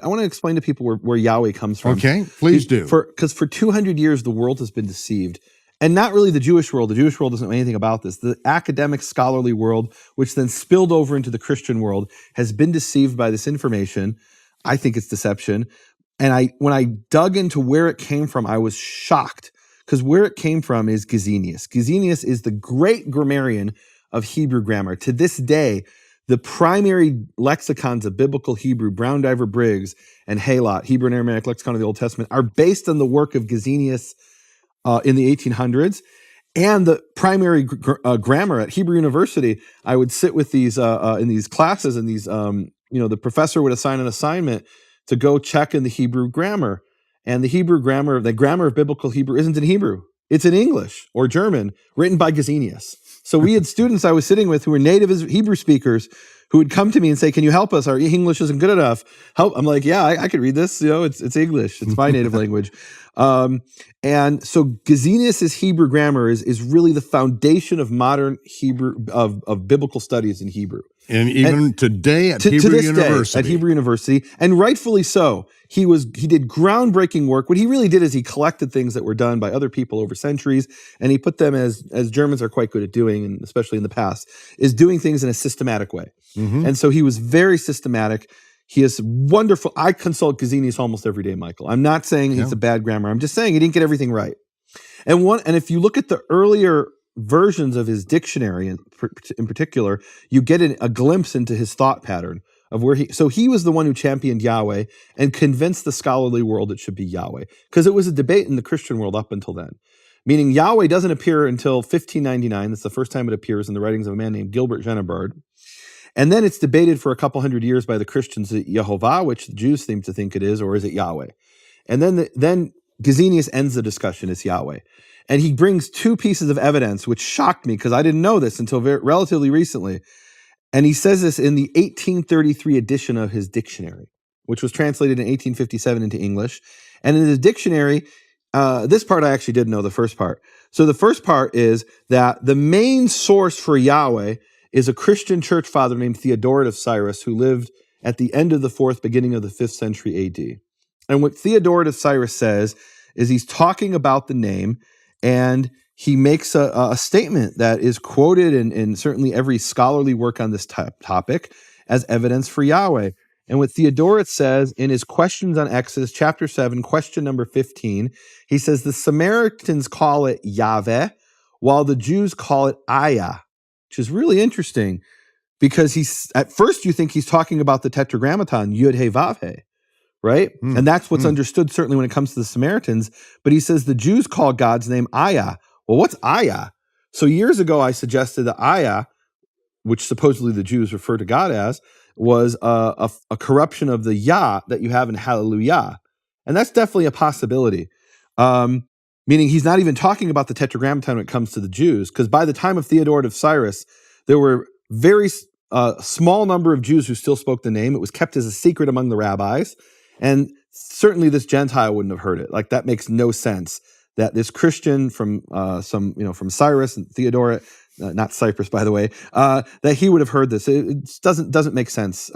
to explain to people where Yahweh comes from. Okay, please do. Because for 200 years, the world has been deceived. And not really the Jewish world. The Jewish world doesn't know anything about this. The academic, scholarly world, which then spilled over into the Christian world, has been deceived by this information. I think it's deception. And when I dug into where it came from, I was shocked. Because where it came from is Gesenius. Gesenius is the great grammarian of Hebrew grammar. To this day, the primary lexicons of biblical Hebrew, Brown Diver Briggs and Halot, Hebrew and Aramaic lexicon of the Old Testament, are based on the work of Gesenius in the 1800s. And the primary grammar at Hebrew University, I would sit with these in these classes, and these the professor would assign an assignment to go check in the Hebrew grammar. And the grammar of biblical Hebrew isn't in Hebrew. It's in English or German, written by Gesenius. So we had students I was sitting with who were native Hebrew speakers who would come to me and say, "Can you help us? Our English isn't good enough." Help. I'm like, "Yeah, I could read this. It's English. It's my native language." And so Gesenius's Hebrew grammar is really the foundation of modern Hebrew, of biblical studies in Hebrew. And even today at Hebrew University. At Hebrew University, and rightfully so. He did groundbreaking work. What he really did is he collected things that were done by other people over centuries, and he put them, as Germans are quite good at doing, and especially in the past, is doing things in a systematic way. Mm-hmm. And so he was very systematic. He is wonderful. I consult Gesenius almost every day, Michael. I'm not saying he's a bad grammar. I'm just saying he didn't get everything right. And if you look at the earlier versions of his dictionary in particular, you get a glimpse into his thought pattern of where he was the one who championed Yahweh and convinced the scholarly world it should be Yahweh, because it was a debate in the Christian world up until then. Meaning Yahweh doesn't appear until 1599. That's the first time it appears in the writings of a man named Gilbert Genebard. And then it's debated for a couple hundred years by the Christians, is it Yehovah, which the Jews seem to think it is, or is it Yahweh? And then Gesenius ends the discussion as Yahweh. And he brings two pieces of evidence, which shocked me because I didn't know this until relatively recently. And he says this in the 1833 edition of his dictionary, which was translated in 1857 into English. And in the dictionary, this part I actually did know, the first part. So the first part is that the main source for Yahweh is a Christian church father named Theodoret of Cyrus, who lived at the end of the 4th, beginning of the 5th century AD. And what Theodoret of Cyrus says is he's talking about the name, and he makes a statement that is quoted in certainly every scholarly work on this topic as evidence for Yahweh. And what Theodoret says in his Questions on Exodus, chapter 7, question number 15, he says, the Samaritans call it Yahweh, while the Jews call it Ayah, which is really interesting because at first you think he's talking about the Tetragrammaton, Yud He Vav He, right? And that's what's understood certainly when it comes to the Samaritans. But he says the Jews call God's name Ayah. Well, what's Ayah? So years ago, I suggested that Ayah, which supposedly the Jews refer to God as, was a corruption of the Yah that you have in Hallelujah. And that's definitely a possibility. Meaning he's not even talking about the Tetragrammaton when it comes to the Jews, because by the time of Theodoret of Cyrus, there were very small number of Jews who still spoke the name. It was kept as a secret among the rabbis. And certainly this Gentile wouldn't have heard it. Like, that makes no sense that this Christian from from Cyrus and Theodoret, not Cyprus, by the way, that he would have heard this. It doesn't make sense.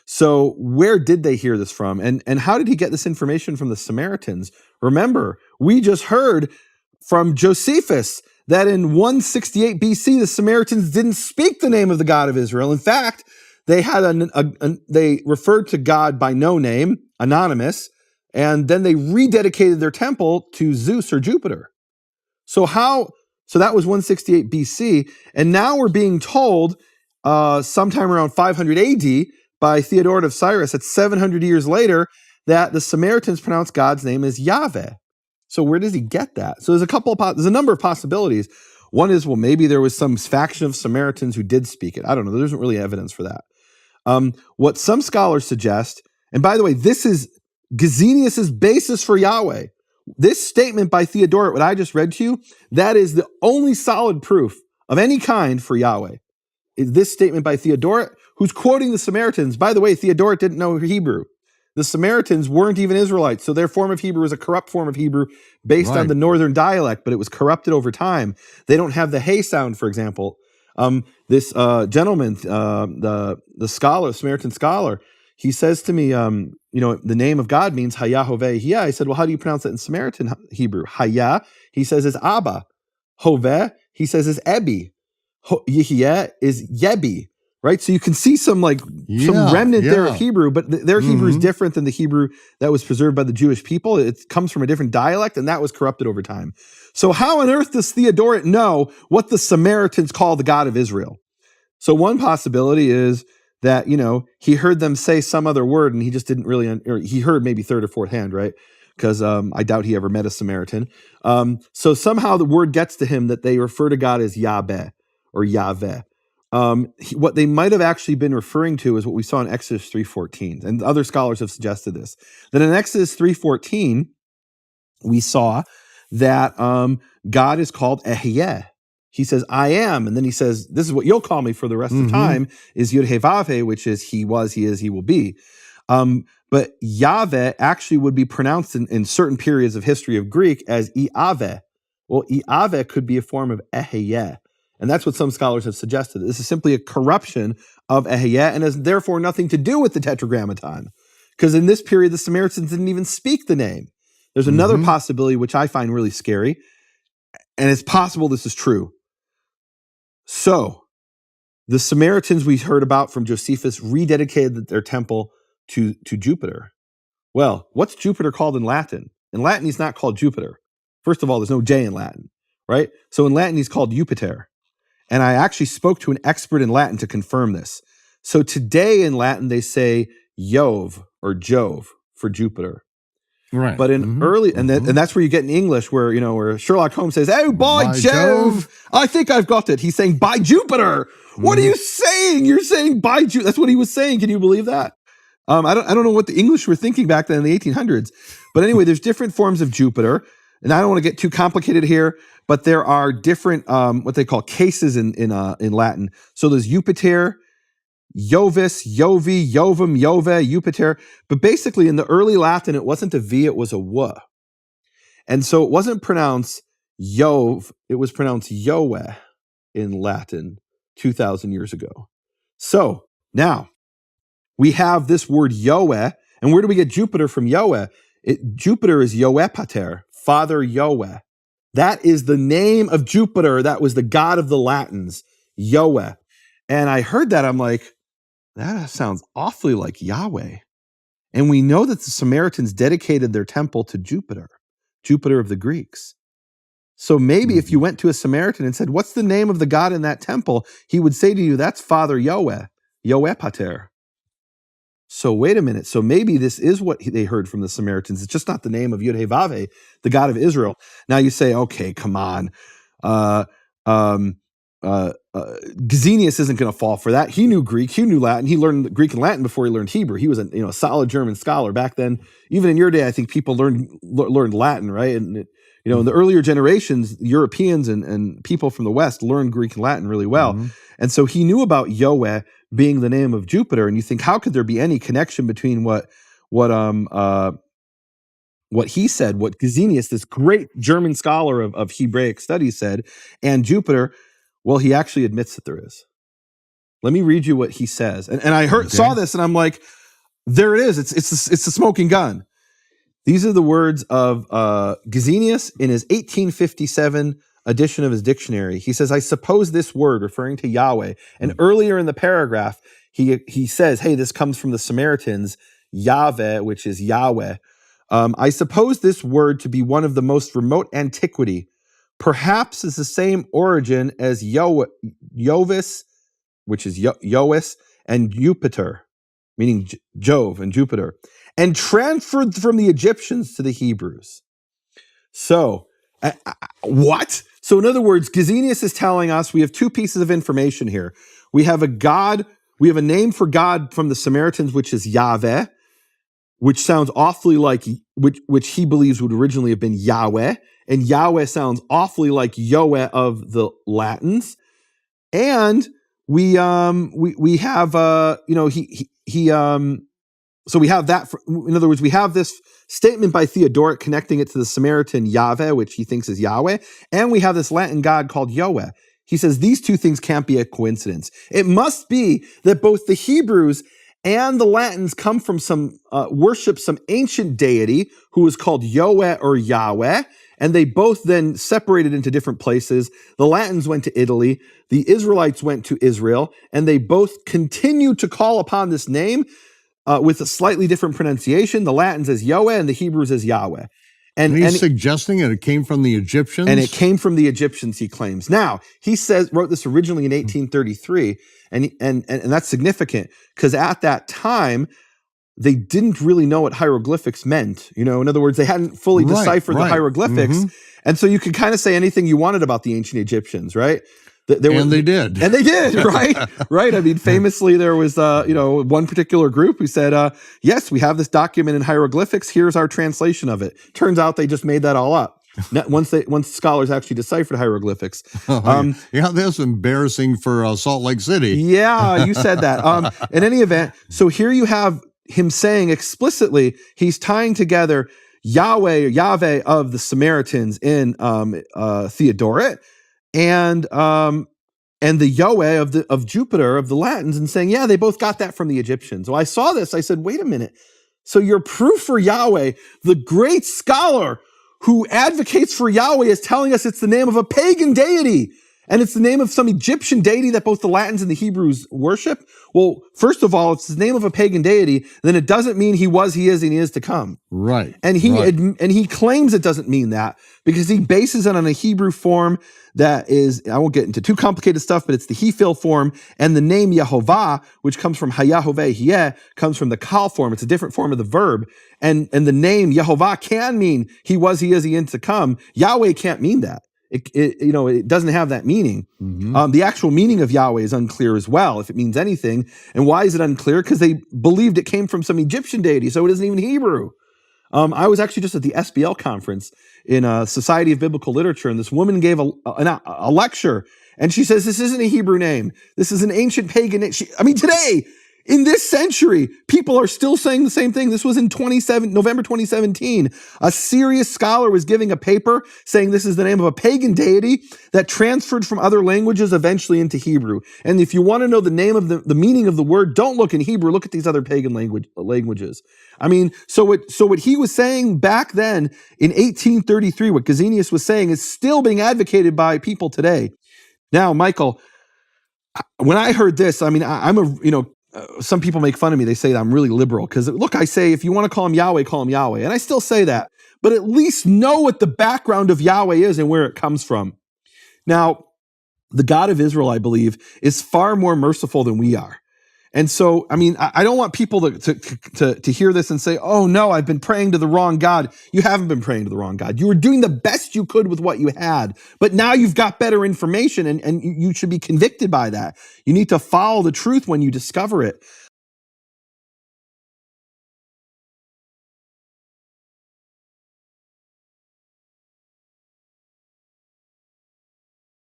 So where did they hear this from? And how did he get this information from the Samaritans? Remember, we just heard from Josephus that in 168 BC, the Samaritans didn't speak the name of the God of Israel. In fact, they had they referred to God by no name, anonymous, and then they rededicated their temple to Zeus or Jupiter. So that was 168 BC, and now we're being told sometime around 500 AD by Theodoret of Cyrus, at 700 years later, that the Samaritans pronounce God's name as Yahweh. So where does he get that? So there's a number of possibilities. One is, well, maybe there was some faction of Samaritans who did speak it. I don't know. There isn't really evidence for that. What some scholars suggest, and by the way, this is Gesenius's basis for Yahweh. This statement by Theodoret, what I just read to you, that is the only solid proof of any kind for Yahweh. This statement by Theodoret, who's quoting the Samaritans. By the way, Theodoret didn't know Hebrew. The Samaritans weren't even Israelites, so their form of Hebrew was a corrupt form of Hebrew based on the northern dialect, but it was corrupted over time. They don't have the hey sound, for example. This gentleman, the scholar, Samaritan scholar, he says to me, the name of God means Hayah Hiveh. I said, well, how do you pronounce it in Samaritan Hebrew? Hayah, he says, is Abba. Hoveh, he says, is Ebi. Yihiyeh is Yebi. Right? So you can see some remnant there of Hebrew, but their Hebrew is different than the Hebrew that was preserved by the Jewish people. It comes from a different dialect, and that was corrupted over time. So how on earth does Theodoret know what the Samaritans call the God of Israel? So one possibility is that, he heard them say some other word, and he just didn't really, or he heard maybe third or fourth hand, right? Because I doubt he ever met a Samaritan. So somehow the word gets to him that they refer to God as Yahweh or Yahweh. What they might have actually been referring to is what we saw in Exodus 3:14, and other scholars have suggested this. That in Exodus 3:14, we saw that God is called Ehyeh. He says, I am, and then he says, this is what you'll call me for the rest of time, is Yud-Heh-Vav-Heh, which is he was, he is, he will be. But Yahweh actually would be pronounced in certain periods of history of Greek as Iaveh. Well, Iaveh could be a form of Ehyeh. And that's what some scholars have suggested. This is simply a corruption of Ehyeh and has therefore nothing to do with the Tetragrammaton. Because in this period, the Samaritans didn't even speak the name. There's another possibility, which I find really scary, and it's possible this is true. So, the Samaritans we heard about from Josephus rededicated their temple to Jupiter. Well, what's Jupiter called in Latin? In Latin, he's not called Jupiter. First of all, there's no J in Latin, right? So in Latin, he's called Jupiter. And I actually spoke to an expert in Latin to confirm this. So today in Latin, they say Jove or Jove for Jupiter. Right. But in early, and that's where you get in English where Sherlock Holmes says, oh, by Jove, I think I've got it. He's saying, by Jupiter. What are you saying? You're saying by Jupiter. That's what he was saying. Can you believe that? I don't know what the English were thinking back then in the 1800s. But anyway, there's different forms of Jupiter. And I don't want to get too complicated here, but there are different, what they call cases in Latin. So there's Jupiter, Jovis, Jovi, Jovum, Jove, Jupiter. But basically in the early Latin, it wasn't a V, it was a W. And so it wasn't pronounced Jove, it was pronounced Yahweh in Latin 2,000 years ago. So now we have this word Yahweh. And where do we get Jupiter from Yahweh? Jupiter is Yahweh Pater, Father Yahweh. That is the name of Jupiter. That was the god of the Latins, Yahweh. And I heard that. I'm like, that sounds awfully like Yahweh. And we know that the Samaritans dedicated their temple to Jupiter, Jupiter of the Greeks. So maybe if you went to a Samaritan and said, what's the name of the god in that temple? He would say to you, that's Father Yahweh, Yahweh Pater. So wait a minute. So maybe this is what they heard from the Samaritans. It's just not the name of Yud-Heh-Vav-Heh, the God of Israel. Now you say, okay, come on. Gesenius isn't going to fall for that. He knew Greek. He knew Latin. He learned Greek and Latin before he learned Hebrew. He was a solid German scholar back then. Even in your day, I think people learned Latin, right? And in the earlier generations, Europeans and people from the West learned Greek and Latin really well. And so he knew about Yahweh being the name of Jupiter, and you think, how could there be any connection between what he said, what Gesenius, this great German scholar of Hebraic studies, said, and Jupiter? Well, he actually admits that there is. Let me read you what he says. And I saw this, and I'm like, there it is. It's a smoking gun. These are the words of Gesenius in his 1857 edition of his dictionary. He says, I suppose this word, referring to Yahweh, and earlier in the paragraph, he says, hey, this comes from the Samaritans, Yahweh, which is Yahweh. I suppose this word to be one of the most remote antiquity, perhaps is the same origin as Jovis, which is Jovis, and Jupiter, meaning Jove and Jupiter, and transferred from the Egyptians to the Hebrews. So, what? So in other words, Gesenius is telling us we have two pieces of information here. We have a name for God from the Samaritans, which is Yahweh, which sounds awfully like, which he believes would originally have been Yahweh, and Yahweh sounds awfully like Yahweh of the Latins. And we have so we have that. In other words, we have this statement by Theodoret connecting it to the Samaritan Yahweh, which he thinks is Yahweh, and we have this Latin god called Yahweh. He says these two things can't be a coincidence. It must be that both the Hebrews and the Latins come from worship some ancient deity who was called Yahweh or Yahweh, and they both then separated into different places. The Latins went to Italy, the Israelites went to Israel, and they both continued to call upon this name with a slightly different pronunciation. The Latins as Yahweh and the Hebrews as Yahweh. And he's suggesting that it came from the Egyptians? And it came from the Egyptians, he claims. Now, he wrote this originally in 1833, and that's significant because at that time, they didn't really know what hieroglyphics meant. In other words, they hadn't fully deciphered the hieroglyphics. Mm-hmm. And so you could kind of say anything you wanted about the ancient Egyptians, right? They did. And they did, right? Right. I mean, famously, there was, one particular group who said, yes, we have this document in hieroglyphics. Here's our translation of it. Turns out they just made that all up. Once scholars actually deciphered hieroglyphics. That's embarrassing for Salt Lake City. Yeah, you said that. In any event, so here you have him saying explicitly, he's tying together Yahweh of the Samaritans in Theodoret, and the Yahweh of Jupiter of the Latins, and saying, yeah, they both got that from the Egyptians. Well, I saw this. I said, wait a minute. So your proof for Yahweh, the great scholar who advocates for Yahweh, is telling us it's the name of a pagan deity, and it's the name of some Egyptian deity that both the Latins and the Hebrews worship. Well, first of all, it's the name of a pagan deity, then it doesn't mean he was, he is, and he is to come. Right. And he claims it doesn't mean that because he bases it on a Hebrew form that is, I won't get into too complicated stuff, but it's the He-Phil form, and the name Yehovah, which comes from Hayahoveh Hieh, comes from the Kal form. It's a different form of the verb. And the name Yehovah can mean he was, he is, he is to come. Yahweh can't mean that. It doesn't have that meaning. Mm-hmm. The actual meaning of Yahweh is unclear as well, if it means anything. And why is it unclear? Because they believed it came from some Egyptian deity, so it isn't even Hebrew. I was actually just at the SBL conference in Society of Biblical Literature, and this woman gave a lecture, and she says, this isn't a Hebrew name. This is an ancient pagan name. Today, in this century, people are still saying the same thing. This was in November 2017. A serious scholar was giving a paper saying this is the name of a pagan deity that transferred from other languages eventually into Hebrew. And if you want to know the name of the meaning of the word, don't look in Hebrew. Look at these other pagan languages. So what he was saying back then in 1833, what Gesenius was saying, is still being advocated by people today. Now, Michael, when I heard this, some people make fun of me. They say that I'm really liberal because, look, I say if you want to call him Yahweh, call him Yahweh. And I still say that. But at least know what the background of Yahweh is and where it comes from. Now, the God of Israel, I believe, is far more merciful than we are. And so, I don't want people to hear this and say, oh, no, I've been praying to the wrong God. You haven't been praying to the wrong God. You were doing the best you could with what you had. But now you've got better information, and you should be convicted by that. You need to follow the truth when you discover it.